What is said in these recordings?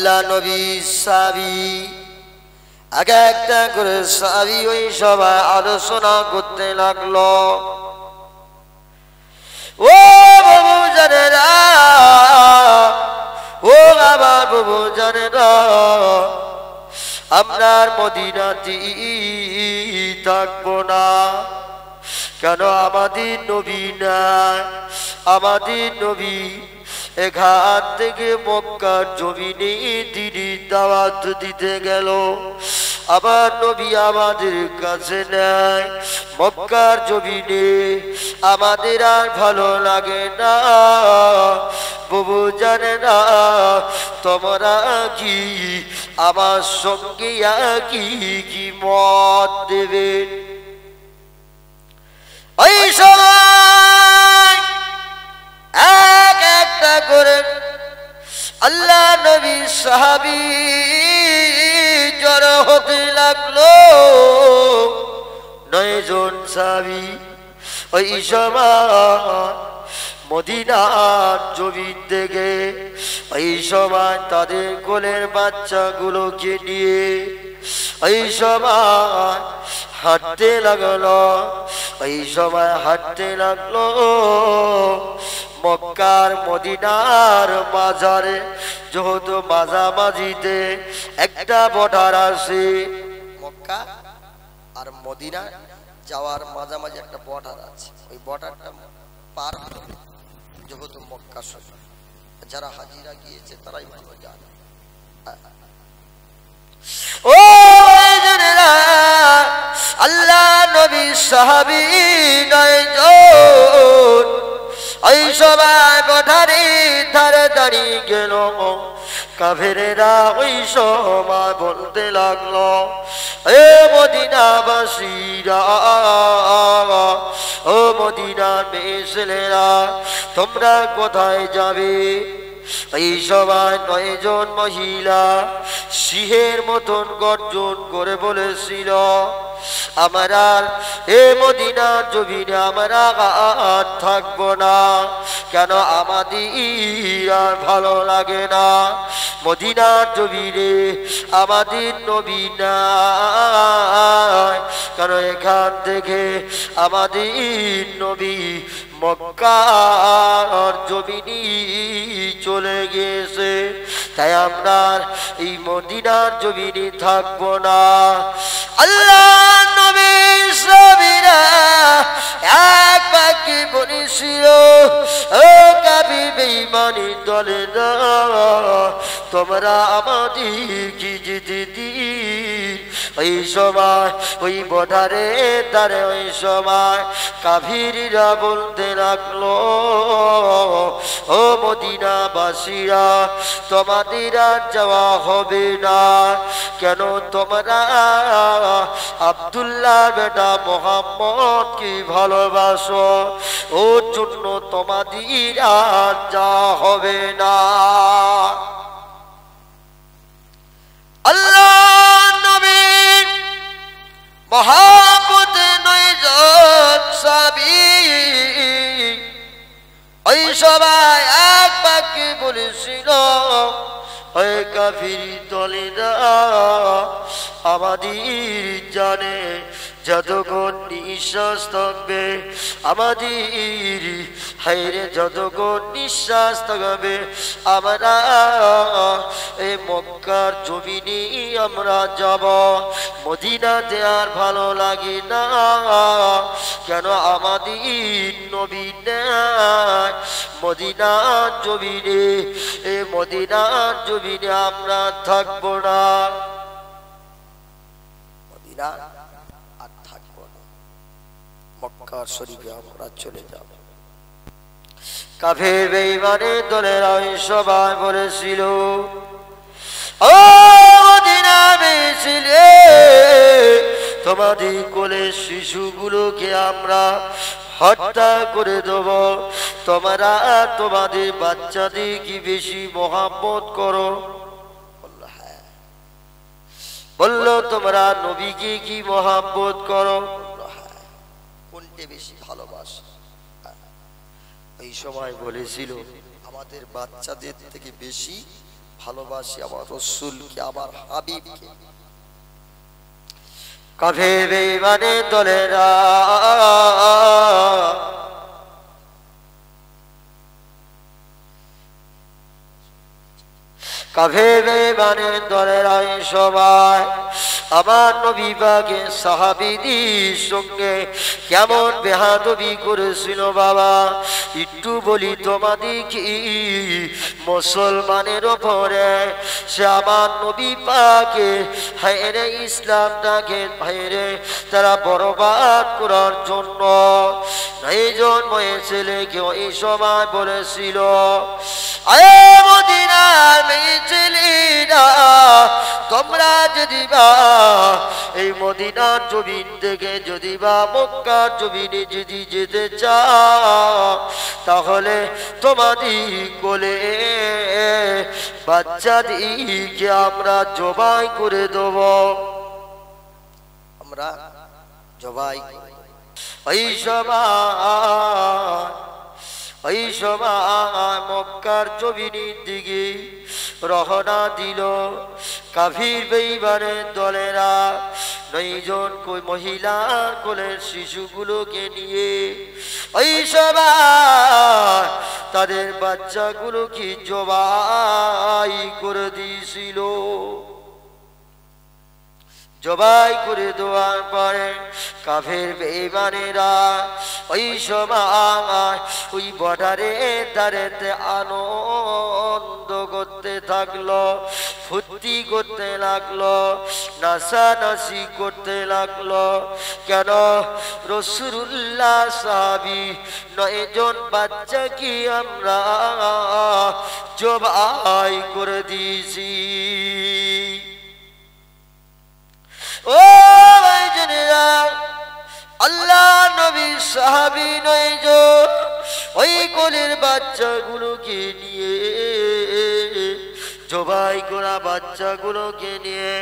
আল্লাহ নবী সাহাবী এক একটা করে সাহাবী ওই সবাই আলোচনা করতে লাগলো। ও বাবু জানেরা, ও বাবা বাবু জানেরা, আপনার মদিনাতে থাকবো না কেন? আমাদের নবী নাই, আমাদের নবী এখান থেকে মক্কার জমিনে তিনি দাওয়াত দিতে গেল। আবার নবী আমাদের কাছে নাই, মক্কার জমিনে আমাদের আর ভালো লাগে না। বাবু জানে না তোমরা কি আমার সঙ্গে কি মত দেবেন? ওই সময় এক একটা করে আল্লাহ নবী সাহাবী জড়ো হতে লাগলো। 9 জন সাহাবী ওই সময় মদিনার জমিন থেকে ওই সময় তাদের কোলের বাচ্চাগুলোকে নিয়ে ওই সময় হাঁটতে লাগলো। ওই সময় হাঁটতে লাগলো মক্কার মদিনার মাঝারে, যেহেতু মাঝামাঝিতে একটা বর্ডার আছে, মক্কা আর মদিনা যাওয়ার মাঝামাঝি একটা বর্ডার আছে। ওই বর্ডারটা পার করে যেহেতু মক্কা শহর, যারা হাজিরা গিয়েছে তারাই ভালো জানে। ও জানেরা, আল্লাহ নবী সাহাবী 9 জন ওই সবাই বর্ডারে ধারে দাঁড়িয়ে গেল। কাফেরেরা ওই সময় বলতে লাগলো, এ মদিনাবাসীরা, ও মদিনার মেয়ে ছেলেরা, তোমরা কোথায় যাবে? এই সবাই 9 জন মহিলা সিংহের মতন গর্জন করে বলেছিল, আমরা এ মদিনার জমিনে আমরা আর থাকবো না কেন? আমাদের আর ভালো লাগে না মদিনার জমিনে আমাদের নবী নাই কেন? এখান থেকে আমাদের নবী মক্কার জমিনে চলে গেছে, তাই আমরা এই মদিনার জমিনে থাকবো না। আল্লাহ নবী সাহাবীরা এক বাক্যে বলেছিল, ও কাফির বেঈমানি দলেরা, তোমরা আমাদের কি যেতে দিন? ওই সময় ওই বর্ডারে তারে ওই সময় কাফিররা বলতে লাগলো, ও মদিনাবাসীরা, তোমাদের আর যাওয়া হবে না কেন? তোমরা আব্দুল্লাহ বেটা মুহাম্মদ কি ভালোবাসো, ওর জন্য তোমাদের আর যাওয়া হবে না। আল্লাহ নবী মহাব্বতে 9 জন সাহাবী ওই সবাই এক বাক্যে বলেছিল, ওই কাফির দলেরা আমাদের জানে যতক্ষণ নিঃশ্বাস থাকবে, আমাদের হায়রে যতক্ষণ নিঃশ্বাস থাকবে, আমরা এই মক্কার জমিনে আমরা যাব, মদিনাতে আর ভালো লাগে না কেন? আমাদের নবী নাই মদিনার জমিনে, এ মদিনার জমিনে আমরা থাকবো না, মদিনা আর থাকবো না, মক্কার শরীফে আমরা চলে যাব। কাফের বেঈমানের দলেরা ওই সবাই বলেছিল, ও মদিনার মেয়ে ছেলে, তোমাদের কোলের শিশুগুলোকে আমরা হত্যা করে দেব, তোমরা তোমাদের বাচ্চাদের কি বেশি মহব্বত করো? বললো, তোমরা নবীকে কি মহব্বত করো? কোনটা বেশি ভালোবাসো? এই সময় বলেছিল, আমাদের বাচ্চাদের থেকে বেশি ভালোবাসি আমার রাসূলকে, আমার হাবিবকে। কাফের বেঈমানের দলেরা কাফের বেঈমানের দলেরা সবাই আমার নবী পাকের সাহাবীদের সঙ্গে কেমন বেয়াদবি করেছিল বাবা, একটু বলি তোমাদেরকে। মুসলমানের ওপরে সে আমার নবী পাকে হায়রে ইসলামটাকে হায়রে তারা বরবাদ করার জন্য এই জন্মে ছেলেকে ওই সময় বলেছিল, আয়ে মদিনার মেয়ে ছেলেরা, তোমরা যদি বা এই মদিনার জমিন থেকে যদি বা মক্কার জমিনে যদি যেতে চাও, তাহলে তোমাদের কোলে বাচ্চাদিকে আমরা জবাই করে দেব, আমরা জবাই। ওই সময় মক্কার জমিনের দিকে রওনা দিল কাফির বেঈমানের দলেরা 9 জন মহিলার কোলের শিশুগুলোকে নিয়ে। ওই সময় তাদের বাচ্চাগুলোকে জবাই করে দিয়েছিল। জবাই করে দেওয়ার পরে কাফের বেঈমানেরা ওই সময় ওই বর্ডারে দাঁড়াতে আনন্দ করতে থাকলো, ফুর্তি করতে লাগলো, নাচানাচি করতে লাগলো। কেন? রাসূলুল্লাহ সাহাবী 9 জন বাচ্চাকে আমরা জবাই করে দিয়েছি। ও ভাইজানেরা, আল্লাহ নবী সাহাবী 9 জন ওই কোলের বাচ্চাগুলোকে নিয়ে, জবাই করা বাচ্চাগুলোকে নিয়ে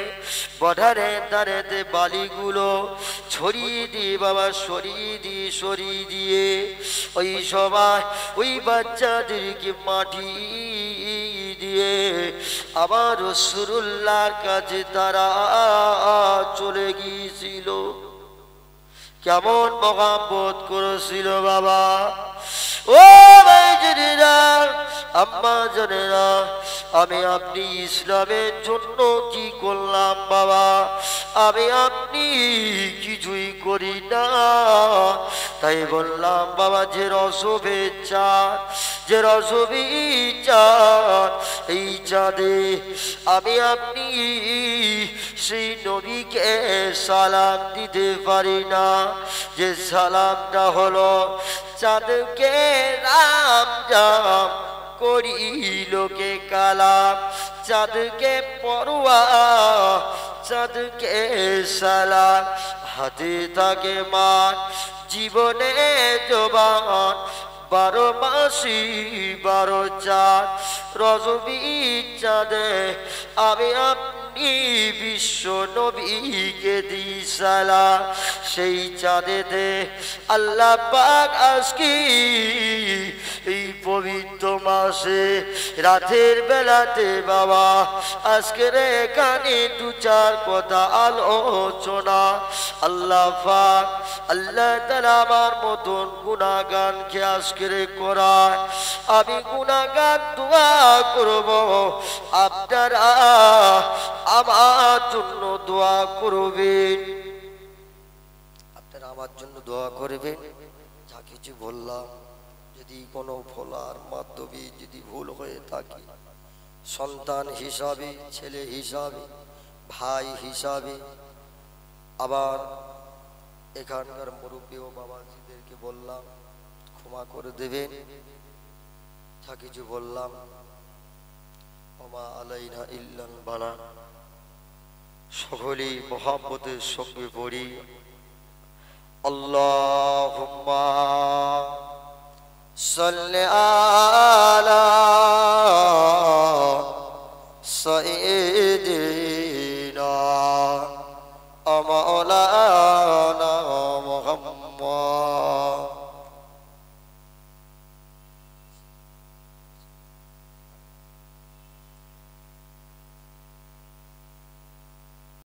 বর্ডারে দাঁড়াতে বালিগুলো ছড়িয়ে দিয়ে বাবা সরিয়ে দিয়ে ওই সময় ওই বাচ্চাদেরকে মাটি দিয়ে আমার রাসূলুল্লাহর কাছে তারা চলে গিয়েছিল। কেমন মহব্বত করেছিল বাবা। ও ভাইজানেরা, আম্মা জানেরা, আমি আপনি ইসলামের জন্য কি করলাম বাবা? আমি আপনি কিছুই করি না। তাই বললাম বাবা, যে রসবে চাঁদ, যে রসবে চাঁদ, এই চাঁদে আমি আপনি সেই নবীকে সালাম দিতে পারি না। যে সালামটা হলো চাঁদকে রাম জাম করি লোকে কালাম, চাঁদকে পড়ুয়া, চাঁদকে সালাম, হাতে থাকে মান, জীবনে জবান, 12 মাসি 12 চাঁদ, রজবী চাঁদে আমি আপনি বিশ্ব নবীকে দিই সালাম। সেই চাঁদেতে আল্লাহ পাক আজকে এই পবিত্র মাসে রাতের বেলাতে বাবা আজকের এখানে 2-4 কথা আলোচনা। আল্লাহ পাক আল্লাহ তাআলা আমার মতন গুনাহগারকে আজকের করায়, আমি গুনাহগার দোয়া করব, আপনারা আমার জন্য দোয়া করবেন, আপনারা আমার জন্য দোয়া করবেন। যা কিছু বললাম যদি কোনো ভোলার মাধ্যমে যদি ভুল হয়ে থাকে, সন্তান হিসাবে, ছেলে হিসাবে, ভাই হিসাবে, আবার এখানকার মুরব্বী ও বাবাজিদেরকে বললাম ক্ষমা করে দেবেন। যা কিছু বললাম ওমা আলাইনা ইল্লাল বালাগ। সকলেই মহব্বতের সঙ্গে পড়ি আল্লাহুম্মা সাল্লি আলা সাইয়্যিদিনা মাওলানা